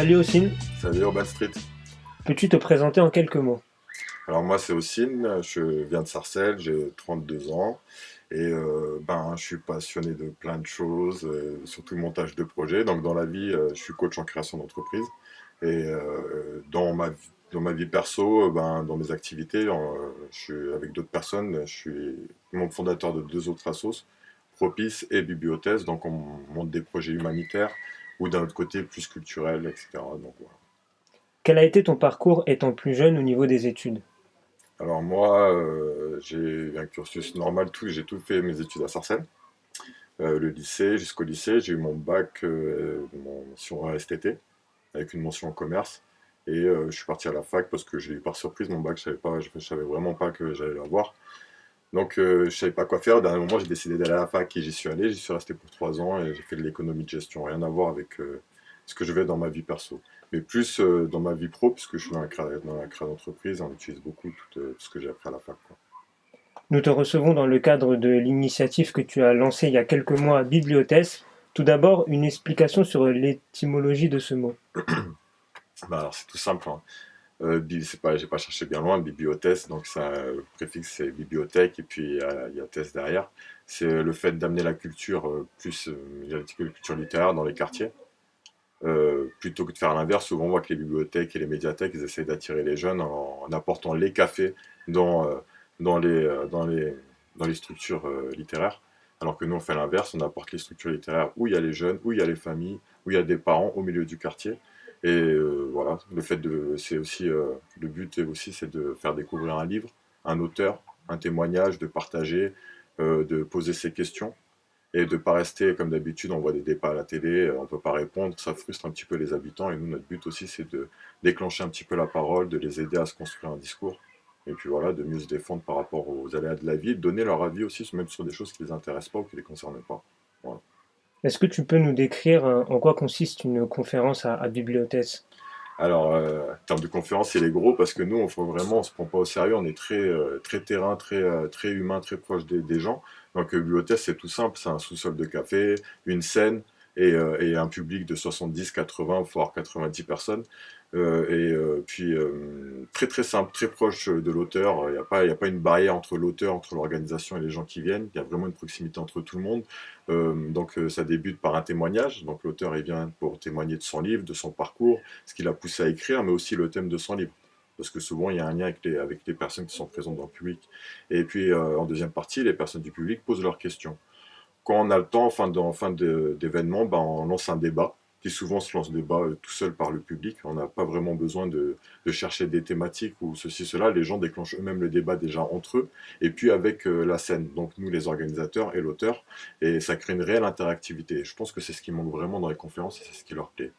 Salut Ossine, Salut Urban Street. peux-tu te présenter en quelques mots? Alors moi c'est Ossine, je viens de Sarcelles, j'ai 32 ans et je suis passionné de plein de choses, surtout le montage de projets. Donc dans la vie, je suis coach en création d'entreprise et dans ma vie perso, dans mes activités, je suis avec d'autres personnes, je suis membre fondateur de deux autres assos, Propice et Bibliothèse. Donc on monte des projets humanitaires ou d'un autre côté plus culturels, etc. Donc voilà. Quel a été ton parcours étant plus jeune au niveau des études? Alors moi, j'ai un cursus normal, j'ai tout fait mes études à Sarcelles, le lycée, jusqu'au lycée, j'ai eu mon bac, mon mention STT, avec une mention en commerce, et je suis parti à la fac parce que j'ai eu par surprise mon bac, je savais vraiment pas que j'allais l'avoir, donc je savais pas quoi faire. Au dernier moment, j'ai décidé d'aller à la fac et j'y suis allé, j'y suis resté pour 3 ans et j'ai fait de l'économie de gestion, rien à voir avec ce que je vais dans ma vie perso, mais plus dans ma vie pro, puisque je suis dans la création d'entreprise, on utilise beaucoup tout ce que j'ai appris à la fac, quoi. Nous te recevons dans le cadre de l'initiative que tu as lancée il y a quelques mois à Bibliothèse. Tout d'abord, une explication sur l'étymologie de ce mot. Alors c'est tout simple, hein. J'ai pas cherché bien loin, bibliothèse, donc ça, le préfixe c'est bibliothèque et puis il y a thèse derrière. C'est le fait d'amener la culture il y a la culture littéraire dans les quartiers. Plutôt que de faire l'inverse, souvent on voit que les bibliothèques et les médiathèques, ils essayent d'attirer les jeunes en apportant les cafés dans, euh, dans les, euh, dans les, dans les structures littéraires. Alors que nous, on fait l'inverse, on apporte les structures littéraires où il y a les jeunes, où il y a les familles, où il y a des parents au milieu du quartier. Et voilà, le but aussi, c'est de faire découvrir un livre, un auteur, un témoignage, de partager, de poser ses questions et de ne pas rester comme d'habitude, on voit des débats à la télé, on ne peut pas répondre, ça frustre un petit peu les habitants et nous, notre but aussi, c'est de déclencher un petit peu la parole, de les aider à se construire un discours et puis voilà, de mieux se défendre par rapport aux aléas de la vie, de donner leur avis aussi, même sur des choses qui ne les intéressent pas ou qui ne les concernent pas. Voilà. Est-ce que tu peux nous décrire en quoi consiste une conférence à Bibliothèse? Alors, en termes de conférence, il est gros parce que nous, on se prend pas au sérieux, on est très terrain, très humain, très proche des gens. Donc, bibliothèque, c'est tout simple, c'est un sous-sol de café, une scène et un public de 70, 80, voire 90 personnes. Très simple, très proche de l'auteur. Il y a pas une barrière entre l'auteur, entre l'organisation et les gens qui viennent. Il y a vraiment une proximité entre tout le monde. Ça débute par un témoignage. Donc, l'auteur, il vient pour témoigner de son livre, de son parcours, ce qui l'a poussé à écrire, mais aussi le thème de son livre. Parce que souvent, il y a un lien avec les personnes qui sont présentes dans le public. Et puis, en deuxième partie, les personnes du public posent leurs questions. Quand on a le temps, en fin d'événement, on lance un débat, qui souvent se lance débat tout seul par le public. On n'a pas vraiment besoin de chercher des thématiques ou ceci, cela. Les gens déclenchent eux-mêmes le débat déjà entre eux, et puis avec la scène, donc nous les organisateurs et l'auteur, et ça crée une réelle interactivité. Je pense que c'est ce qui manque vraiment dans les conférences, et c'est ce qui leur plaît.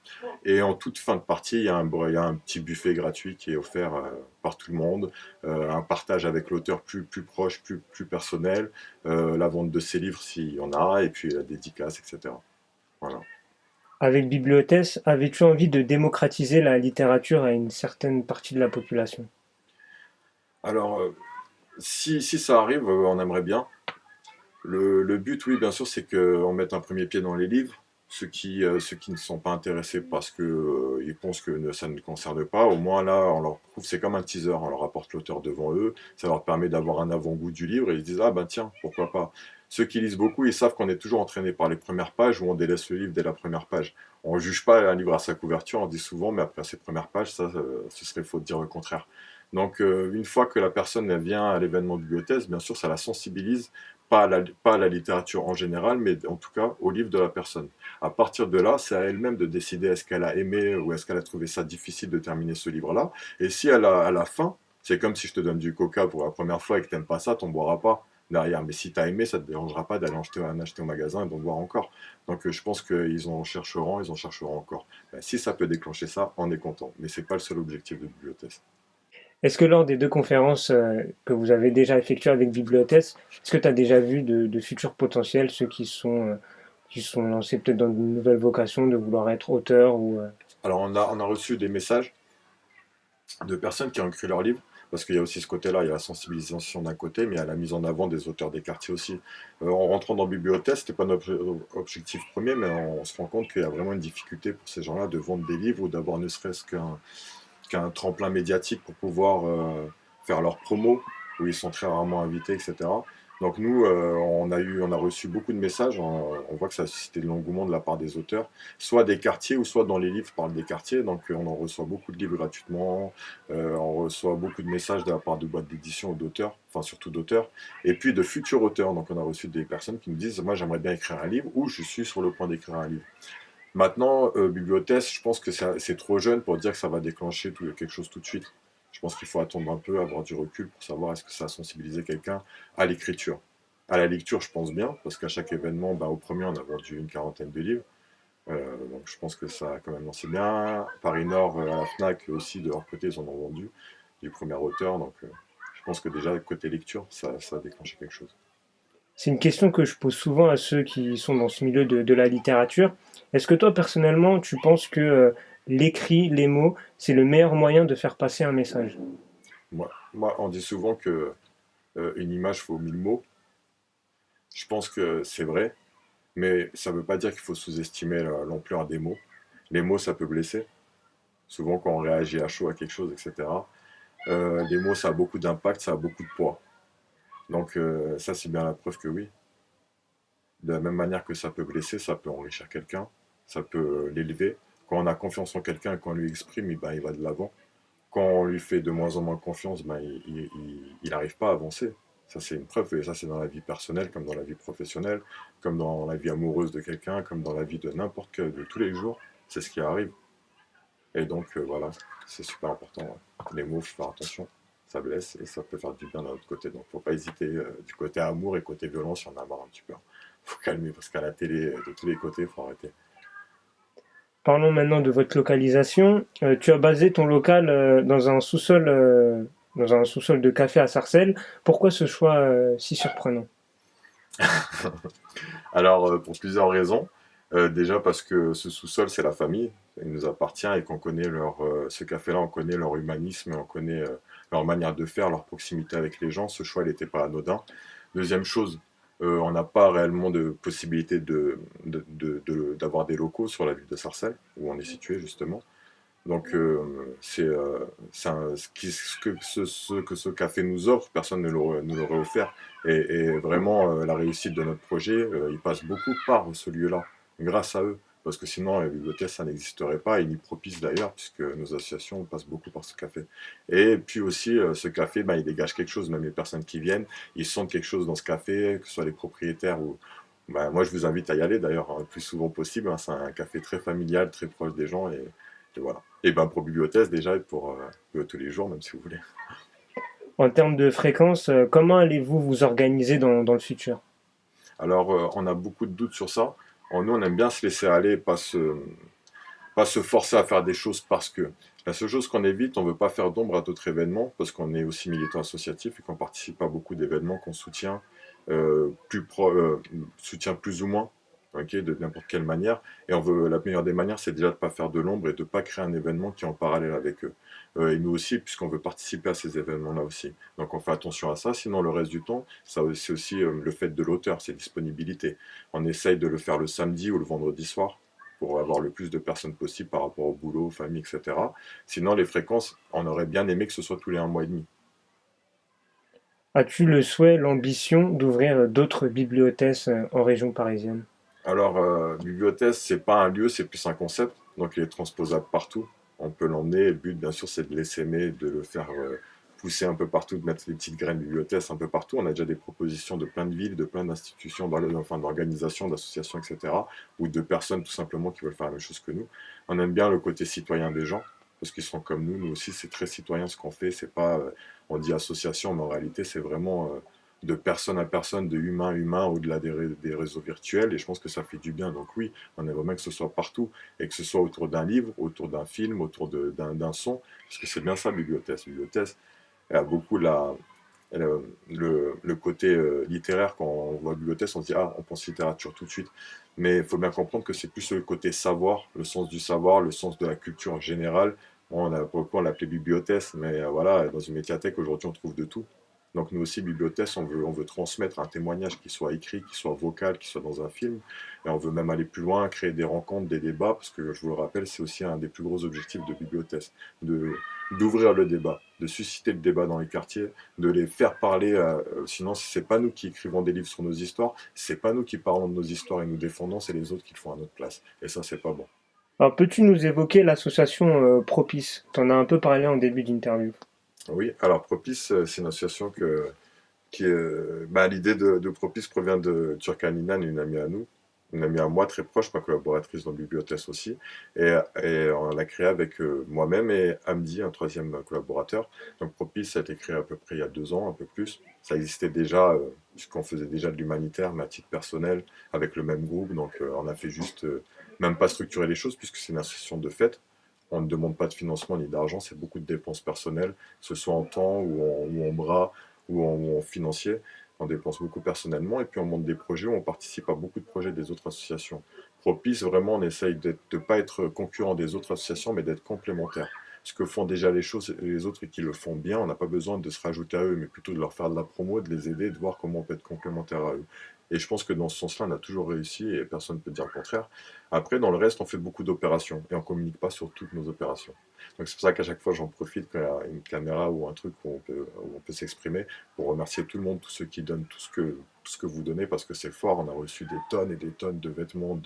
Et en toute fin de partie, il y a un petit buffet gratuit qui est offert par tout le monde, un partage avec l'auteur plus proche, plus personnel, la vente de ses livres s'il y en a, et puis la dédicace, etc. Voilà. Avec Bibliothèse, avais-tu envie de démocratiser la littérature à une certaine partie de la population? Alors, si ça arrive, on aimerait bien. Le but, oui, bien sûr, c'est qu'on mette un premier pied dans les livres. Ceux qui ne sont pas intéressés parce que ils pensent que ça ne concerne pas, au moins là, on leur prouve, c'est comme un teaser, on leur apporte l'auteur devant eux, ça leur permet d'avoir un avant-goût du livre et ils se disent, ah ben tiens, pourquoi pas. Ceux qui lisent beaucoup, ils savent qu'on est toujours entraîné par les premières pages ou on délaisse le livre dès la première page. On ne juge pas un livre à sa couverture, on dit souvent, mais après ses premières pages, ce serait faux de dire le contraire. Donc, une fois que la personne elle vient à l'événement bibliothèque, bien sûr, ça la sensibilise pas à la littérature en général, mais en tout cas au livre de la personne. À partir de là, c'est à elle-même de décider est-ce qu'elle a aimé ou est-ce qu'elle a trouvé ça difficile de terminer ce livre-là. Et si à la fin, c'est comme si je te donne du coca pour la première fois et que tu n'aimes pas ça, tu n'en boiras pas derrière. Mais si tu as aimé, ça ne te dérangera pas d'aller en acheter au magasin et d'en boire encore. Donc je pense ils en chercheront encore. Ben, si ça peut déclencher ça, on est content. Mais c'est pas le seul objectif de bibliothèque. Est-ce que lors des deux conférences que vous avez déjà effectuées avec Bibliothèse, est-ce que tu as déjà vu de futurs potentiels, ceux qui sont lancés peut-être dans une nouvelle vocation de vouloir être auteur ou Alors on a reçu des messages de personnes qui ont écrit leurs livres, parce qu'il y a aussi ce côté-là, il y a la sensibilisation d'un côté, mais il y a la mise en avant des auteurs des quartiers aussi. En rentrant dans la bibliothèque, c'était pas notre objectif premier, mais on se rend compte qu'il y a vraiment une difficulté pour ces gens-là de vendre des livres ou d'avoir ne serait-ce qu'un tremplin médiatique pour pouvoir faire leur promo, où ils sont très rarement invités, etc. Donc nous, on a reçu beaucoup de messages, on voit que ça a suscité de l'engouement de la part des auteurs, soit des quartiers ou soit dans les livres parlent des quartiers, donc on en reçoit beaucoup de livres gratuitement, on reçoit beaucoup de messages de la part de boîtes d'édition ou d'auteurs, enfin surtout d'auteurs, et puis de futurs auteurs, donc on a reçu des personnes qui nous disent moi j'aimerais bien écrire un livre ou je suis sur le point d'écrire un livre. Maintenant, Bibliothèse, je pense que c'est trop jeune pour dire que ça va déclencher quelque chose tout de suite. Je pense qu'il faut attendre un peu, avoir du recul pour savoir est-ce que ça a sensibilisé quelqu'un à l'écriture. À la lecture, je pense bien, parce qu'à chaque événement, bah, au premier, on a vendu une quarantaine de livres. Donc je pense que ça a quand même lancé bien. Paris Nord, à la FNAC aussi, de leur côté, ils en ont vendu du premier auteur. Donc je pense que déjà, côté lecture, ça a déclenché quelque chose. C'est une question que je pose souvent à ceux qui sont dans ce milieu de la littérature. Est-ce que toi, personnellement, tu penses que l'écrit, les mots, c'est le meilleur moyen de faire passer un message? Moi, on dit souvent que une image vaut 1000 mots. Je pense que c'est vrai, mais ça ne veut pas dire qu'il faut sous-estimer l'ampleur des mots. Les mots, ça peut blesser. Souvent, quand on réagit à chaud à quelque chose, etc., les mots, ça a beaucoup d'impact, ça a beaucoup de poids. Donc, ça, c'est bien la preuve que oui. De la même manière que ça peut blesser, ça peut enrichir quelqu'un, ça peut l'élever. Quand on a confiance en quelqu'un et qu'on lui exprime, eh ben, il va de l'avant. Quand on lui fait de moins en moins confiance, ben, il n'arrive pas à avancer. Ça, c'est une preuve, et ça, c'est dans la vie personnelle, comme dans la vie professionnelle, comme dans la vie amoureuse de quelqu'un, comme dans la vie de n'importe quel, de tous les jours. C'est ce qui arrive. Et donc, voilà, c'est super important. Ouais. Les mots, faut faire attention. Ça blesse et ça peut faire du bien d'un autre côté. Donc, faut pas hésiter du côté amour et côté violence, il y en a marre un petit peu. Faut calmer parce qu'à la télé, de tous les côtés, faut arrêter. Parlons maintenant de votre localisation. Tu as basé ton local dans un sous-sol de café à Sarcelles. Pourquoi ce choix si surprenant? Alors, pour plusieurs raisons. Déjà parce que ce sous-sol, c'est la famille, il nous appartient et qu'on connaît ce café-là, on connaît leur humanisme, on connaît leur manière de faire, leur proximité avec les gens. Ce choix, il n'était pas anodin. Deuxième chose, on n'a pas réellement de possibilité d'avoir des locaux sur la ville de Sarcelles, où on est situé justement. Donc, ce que ce café nous offre, personne ne nous l'aurait offert. Et vraiment, la réussite de notre projet, il passe beaucoup par ce lieu-là, grâce à eux. Parce que sinon, la bibliothèque, ça n'existerait pas, et ni propice d'ailleurs, puisque nos associations passent beaucoup par ce café. Et puis aussi, ce café, ben, il dégage quelque chose, même les personnes qui viennent, ils sentent quelque chose dans ce café, que ce soit les propriétaires ou. Ben, moi, je vous invite à y aller d'ailleurs, hein, le plus souvent possible, hein. C'est un café très familial, très proche des gens, et voilà. Et ben pour bibliothèque déjà, et pour tous les jours, même si vous voulez. En termes de fréquence, comment allez-vous vous organiser dans le futur? Alors, on a beaucoup de doutes sur ça. Nous, on aime bien se laisser aller, pas se forcer à faire des choses parce que. La seule chose qu'on évite, on ne veut pas faire d'ombre à d'autres événements, parce qu'on est aussi militant associatif et qu'on participe à beaucoup d'événements qu'on soutient, soutient plus ou moins, ok, de n'importe quelle manière. Et la meilleure des manières, c'est déjà de ne pas faire de l'ombre et de ne pas créer un événement qui est en parallèle avec eux. Et nous aussi, puisqu'on veut participer à ces événements-là aussi. Donc on fait attention à ça, sinon le reste du temps, c'est aussi le fait de l'auteur, ses disponibilités. On essaye de le faire le samedi ou le vendredi soir, pour avoir le plus de personnes possible par rapport au boulot, famille, etc. Sinon, les fréquences, on aurait bien aimé que ce soit tous les 1 mois et demi. As-tu le souhait, l'ambition d'ouvrir d'autres bibliothèques en région parisienne? Alors, bibliothèque, c'est pas un lieu, c'est plus un concept, donc il est transposable partout. On peut l'emmener, le but, bien sûr, c'est de l'essaimer, de le faire pousser un peu partout, de mettre des petites graines bibliothèques un peu partout. On a déjà des propositions de plein de villes, de plein d'institutions, enfin, d'organisations, d'associations, etc., ou de personnes tout simplement qui veulent faire la même chose que nous. On aime bien le côté citoyen des gens, parce qu'ils sont comme nous aussi, c'est très citoyen ce qu'on fait, c'est pas, on dit association, mais en réalité, c'est vraiment de personne à personne, de humain à humain, au-delà des réseaux virtuels, et je pense que ça fait du bien. Donc oui, on aimerait bien que ce soit partout, et que ce soit autour d'un livre, autour d'un film, autour d'un son, parce que c'est bien ça, bibliothèque. Bibliothèque, elle a beaucoup le côté littéraire. Quand on voit bibliothèque, on se dit, ah, on pense littérature tout de suite. Mais il faut bien comprendre que c'est plus le côté savoir, le sens du savoir, le sens de la culture générale, Pour le coup, on l'appelait bibliothèque, mais voilà, dans une médiathèque, aujourd'hui, on trouve de tout. Donc nous aussi, bibliothèque, on veut transmettre un témoignage qui soit écrit, qui soit vocal, qui soit dans un film. Et on veut même aller plus loin, créer des rencontres, des débats, parce que je vous le rappelle, c'est aussi un des plus gros objectifs de bibliothèque, de, d'ouvrir le débat, de susciter le débat dans les quartiers, de les faire parler. Sinon, si c'est pas nous qui écrivons des livres sur nos histoires, c'est pas nous qui parlons de nos histoires et nous défendons, c'est les autres qui le font à notre place. Et ça, c'est pas bon. Alors, peux-tu nous évoquer l'association Propice? Tu en as un peu parlé en début d'interview. Oui, alors Propice, c'est une association l'idée de Propice provient de Turkan Inan, une amie à nous, une amie à moi très proche, ma collaboratrice dans la bibliothèque aussi, et on l'a créée avec moi-même et Hamdi, un troisième collaborateur. Donc Propice a été créé à peu près il y a 2 ans, un peu plus. Ça existait déjà, puisqu'on faisait déjà de l'humanitaire, mais à titre personnel, avec le même groupe. Donc on a fait juste, même pas structurer les choses, puisque c'est une association de fait. On ne demande pas de financement ni d'argent, c'est beaucoup de dépenses personnelles, que ce soit en temps ou en bras ou en financier. On dépense beaucoup personnellement et puis on monte des projets où on participe à beaucoup de projets des autres associations. Propice, vraiment, on essaye de ne pas être concurrent des autres associations, mais d'être complémentaire. Ce que font déjà les autres et qui le font bien, on n'a pas besoin de se rajouter à eux, mais plutôt de leur faire de la promo, de les aider, de voir comment on peut être complémentaire à eux. Et je pense que dans ce sens-là, on a toujours réussi et personne ne peut dire le contraire. Après, dans le reste, on fait beaucoup d'opérations et on communique pas sur toutes nos opérations. Donc c'est pour ça qu'à chaque fois, j'en profite quand il y a une caméra ou un truc où on peut s'exprimer pour remercier tout le monde, tous ceux qui donnent tout ce que vous donnez parce que c'est fort. On a reçu des tonnes et des tonnes de vêtements,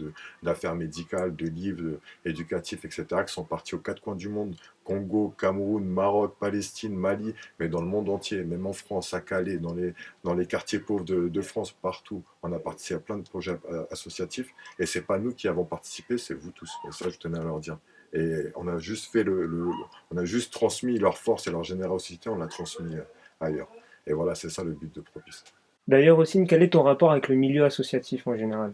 d'affaires médicales, de livres éducatifs, etc., qui sont partis aux 4 coins du monde. Congo, Cameroun, Maroc, Palestine, Mali, mais dans le monde entier, même en France, à Calais, dans les quartiers pauvres de France, partout. On a participé à plein de projets associatifs et c'est pas nous qui avons participé, c'est vous tous. Et ça, je tenais à leur dire. Et on a juste on a juste transmis leur force et leur générosité, on l'a transmis ailleurs. Et voilà, c'est ça le but de Propice. D'ailleurs, aussi, quel est ton rapport avec le milieu associatif en général?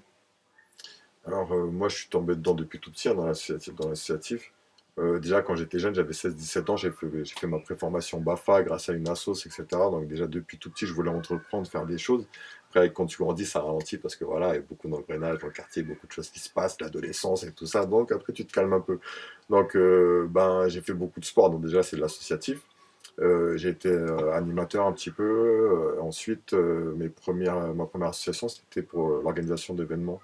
Alors, moi, je suis tombé dedans depuis tout petit, hein, dans l'associatif. Déjà, quand j'étais jeune, j'avais 16-17 ans, j'ai fait ma préformation BAFA grâce à une assos, etc. Donc déjà, depuis tout petit, je voulais entreprendre, faire des choses. Après, quand tu grandis, ça ralentit parce que voilà, il y a beaucoup d'engrenages dans le quartier, beaucoup de choses qui se passent, l'adolescence et tout ça. Donc après, tu te calmes un peu. Donc, j'ai fait beaucoup de sport. Donc déjà, c'est de l'associatif. J'ai été animateur un petit peu. Ensuite, ma première association, c'était pour l'organisation d'événements.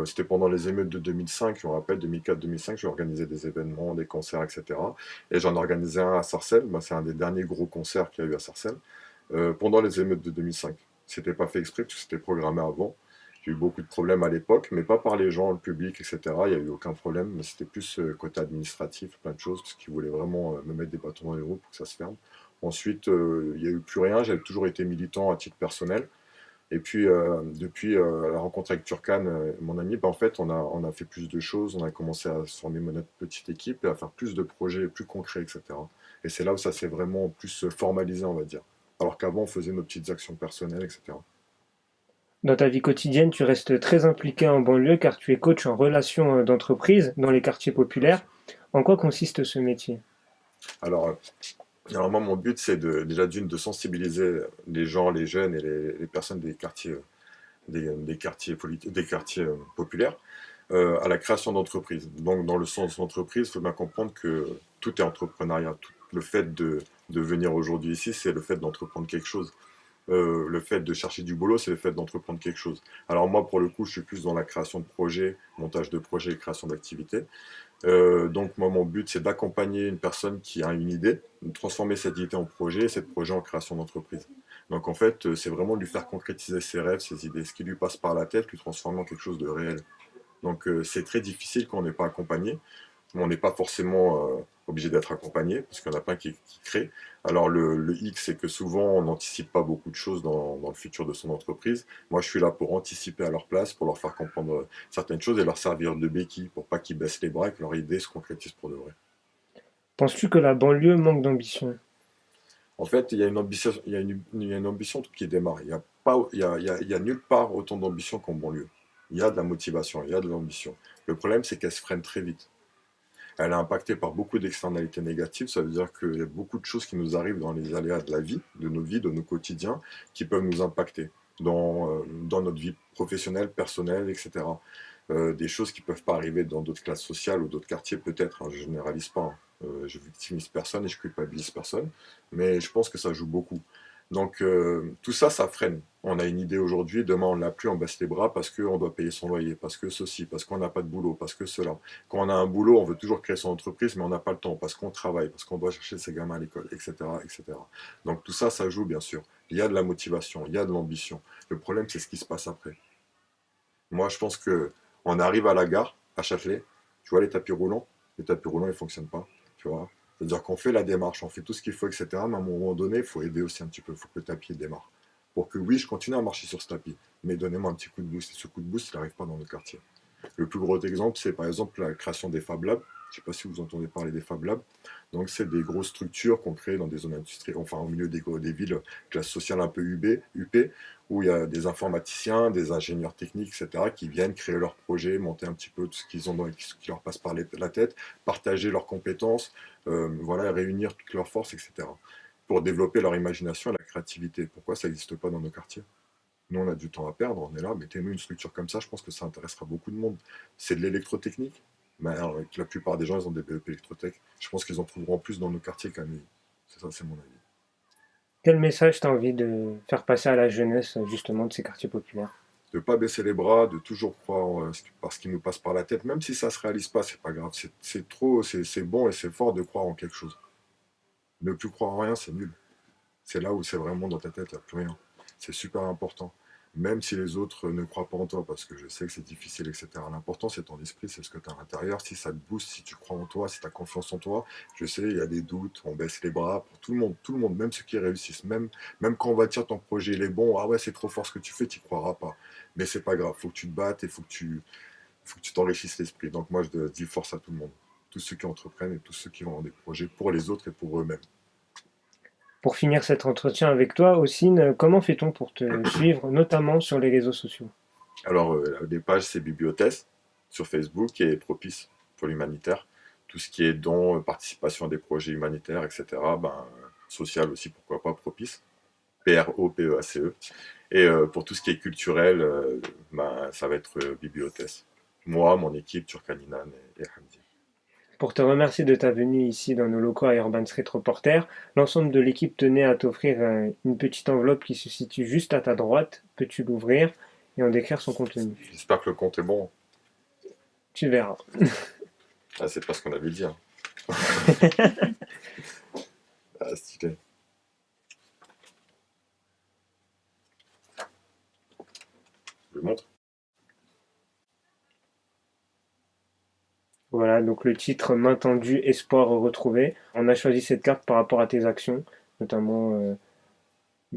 C'était pendant les émeutes de 2005, je me rappelle, 2004-2005, j'ai organisé des événements, des concerts, etc. Et j'en ai organisé un à Sarcelles. Moi, c'est un des derniers gros concerts qu'il y a eu à Sarcelles, pendant les émeutes de 2005. C'était pas fait exprès, parce que c'était programmé avant. J'ai eu beaucoup de problèmes à l'époque, mais pas par les gens, le public, etc. Il n'y a eu aucun problème, mais c'était plus côté administratif, plein de choses, parce qu'ils voulaient vraiment me mettre des bâtons dans les roues pour que ça se ferme. Ensuite, il n'y a eu plus rien. J'avais toujours été militant à titre personnel. Et puis, depuis la rencontre avec Turkan, mon ami, en fait, on a fait plus de choses, on a commencé à se former notre petite équipe et à faire plus de projets plus concrets, etc. Et c'est là où ça s'est vraiment plus formalisé, on va dire. Alors qu'avant, on faisait nos petites actions personnelles, etc. Dans ta vie quotidienne, tu restes très impliqué en banlieue car tu es coach en relations d'entreprise dans les quartiers populaires. En quoi consiste ce métier? Alors, alors moi, mon but, c'est déjà de sensibiliser les gens, les jeunes et les personnes des quartiers, des quartiers populaires à la création d'entreprises. Donc, dans le sens d'entreprise, il faut bien comprendre que tout est entrepreneuriat. Le fait de venir aujourd'hui ici, c'est le fait d'entreprendre quelque chose. Le fait de chercher du boulot, c'est le fait d'entreprendre quelque chose. Alors moi, pour le coup, je suis plus dans la création de projets, montage de projets et création d'activités. Donc moi, mon but, c'est d'accompagner une personne qui a une idée, de transformer cette idée en projet et cette projet en création d'entreprise. Donc en fait, c'est vraiment de lui faire concrétiser ses rêves, ses idées, ce qui lui passe par la tête, lui transformer en quelque chose de réel. Donc c'est très difficile quand on n'est pas accompagné. On n'est pas forcément obligé d'être accompagné, parce qu'il y en a plein qui créent. Alors le X, c'est que souvent on n'anticipe pas beaucoup de choses dans le futur de son entreprise. Moi, je suis là pour anticiper à leur place, pour leur faire comprendre certaines choses et leur servir de béquille pour pas qu'ils baissent les bras et que leur idée se concrétise pour de vrai. Penses-tu que la banlieue manque d'ambition? En fait, il y a une ambition, il y a une ambition qui démarre. Il y a pas, il y a nulle part autant d'ambition qu'en banlieue. Il y a de la motivation, il y a de l'ambition. Le problème, c'est qu'elle se freine très vite. Elle est impactée par beaucoup d'externalités négatives. Ça veut dire qu'il y a beaucoup de choses qui nous arrivent dans les aléas de la vie, de nos vies, de nos quotidiens, qui peuvent nous impacter dans notre vie professionnelle, personnelle, etc. Des choses qui ne peuvent pas arriver dans d'autres classes sociales ou d'autres quartiers, peut-être, hein, je ne généralise pas, hein. Je victimise personne et je culpabilise personne, mais je pense que ça joue beaucoup. Donc tout ça, ça freine. On a une idée aujourd'hui, demain on l'a plus, on baisse les bras parce qu'on doit payer son loyer, parce que ceci, parce qu'on n'a pas de boulot, parce que cela. Quand on a un boulot, on veut toujours créer son entreprise, mais on n'a pas le temps, parce qu'on travaille, parce qu'on doit chercher ses gamins à l'école, etc., etc. Donc tout ça, ça joue bien sûr. Il y a de la motivation, il y a de l'ambition. Le problème, c'est ce qui se passe après. Moi, je pense que on arrive à la gare, à Châtelet, tu vois les tapis roulants, ils ne fonctionnent pas, tu vois. C'est-à-dire qu'on fait la démarche, on fait tout ce qu'il faut, etc. Mais à un moment donné, il faut aider aussi un petit peu, il faut que le tapis démarre. Pour que oui, je continue à marcher sur ce tapis, mais donnez-moi un petit coup de boost. Et ce coup de boost, il n'arrive pas dans notre quartier. Le plus gros exemple, c'est par exemple la création des Fab Labs. Je ne sais pas si vous entendez parler des Fab Labs. Donc, c'est des grosses structures qu'on crée dans des zones industrielles, enfin au milieu des villes, classe sociale un peu UP, où il y a des informaticiens, des ingénieurs techniques, etc., qui viennent créer leurs projets, monter un petit peu tout ce qu'ils ont, ce qui leur passe par la tête, partager leurs compétences, voilà, réunir toutes leurs forces, etc., pour développer leur imagination et la créativité. Pourquoi ça n'existe pas dans nos quartiers? Nous, on a du temps à perdre, on est là, mettez-nous une structure comme ça, je pense que ça intéressera beaucoup de monde. C'est de l'électrotechnique, mais alors, la plupart des gens, ils ont des BEP électrotech. Je pense qu'ils en trouveront plus dans nos quartiers qu'à Neuilly. C'est ça, c'est mon avis. Quel message tu as envie de faire passer à la jeunesse justement de ces quartiers populaires? De ne pas baisser les bras, de toujours croire par ce qui nous passe par la tête, même si ça ne se réalise pas, c'est pas grave. C'est trop, c'est bon et c'est fort de croire en quelque chose. Ne plus croire en rien, c'est nul. C'est là où c'est vraiment dans ta tête, il n'y a plus rien. C'est super important. Même si les autres ne croient pas en toi, parce que je sais que c'est difficile, etc. L'important, c'est ton esprit, c'est ce que tu as à l'intérieur. Si ça te booste, si tu crois en toi, si tu as confiance en toi, je sais, il y a des doutes, on baisse les bras pour tout le monde, même ceux qui réussissent. Même quand on va dire ton projet il est bon, ah ouais, c'est trop fort ce que tu fais, tu n'y croiras pas. Mais c'est pas grave, faut que tu te battes et faut que tu t'enrichisses l'esprit. Donc moi, je dis force à tout le monde. Tous ceux qui entreprennent et tous ceux qui ont des projets pour les autres et pour eux-mêmes. Pour finir cet entretien avec toi, Ossine, comment fait-on pour te suivre, notamment sur les réseaux sociaux? Alors, les pages, c'est Bibliothèse sur Facebook et Propice pour l'humanitaire. Tout ce qui est dons, participation à des projets humanitaires, etc. Ben, social aussi, pourquoi pas, Propice. Propeace. Et pour tout ce qui est culturel, ben, ça va être Bibliothèse. Moi, mon équipe, Turkaninan et Hamdi. Pour te remercier de ta venue ici dans nos locaux à Urban Street Reporter, l'ensemble de l'équipe tenait à t'offrir une petite enveloppe qui se situe juste à ta droite. Peux-tu l'ouvrir et en décrire son contenu? J'espère que le compte est bon. Tu verras. Ah, c'est pas ce qu'on avait dit, hein. Ah, stylé. Je le montre. Voilà, donc le titre Main tendue, espoir retrouvé. On a choisi cette carte par rapport à tes actions, notamment Ça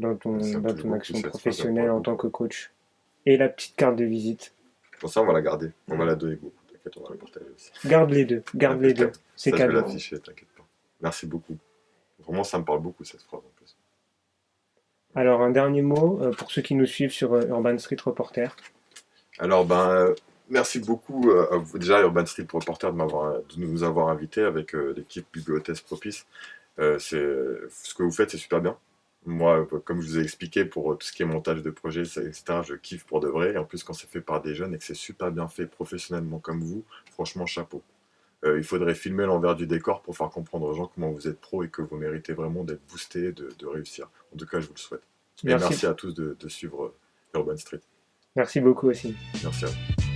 me dans plaît ton beaucoup action cette phrase, elle me professionnelle parle en tant beaucoup. que coach. Et la petite carte de visite. Pour ça, on va la garder. On va la donner beaucoup. T'inquiète, on va la partager aussi. Garde les deux. Impeccable. C'est Ça, je vais cadeau. l'afficher, t'inquiète pas. Merci beaucoup. Vraiment, ça me parle beaucoup cette phrase en plus. Alors un dernier mot pour ceux qui nous suivent sur Urban Street Reporter. Alors, ben, merci beaucoup à vous, déjà, Urban Street Reporter, de nous avoir invités avec l'équipe Bibliothèse Propice. Ce que vous faites, c'est super bien. Moi, comme je vous ai expliqué, pour tout ce qui est montage de projet, etc., je kiffe pour de vrai. Et en plus, quand c'est fait par des jeunes et que c'est super bien fait professionnellement comme vous, franchement, chapeau. Il faudrait filmer l'envers du décor pour faire comprendre aux gens comment vous êtes pro et que vous méritez vraiment d'être boosté, de réussir. En tout cas, je vous le souhaite. Et Merci, merci à tous de suivre Urban Street. merci beaucoup aussi. Merci à vous.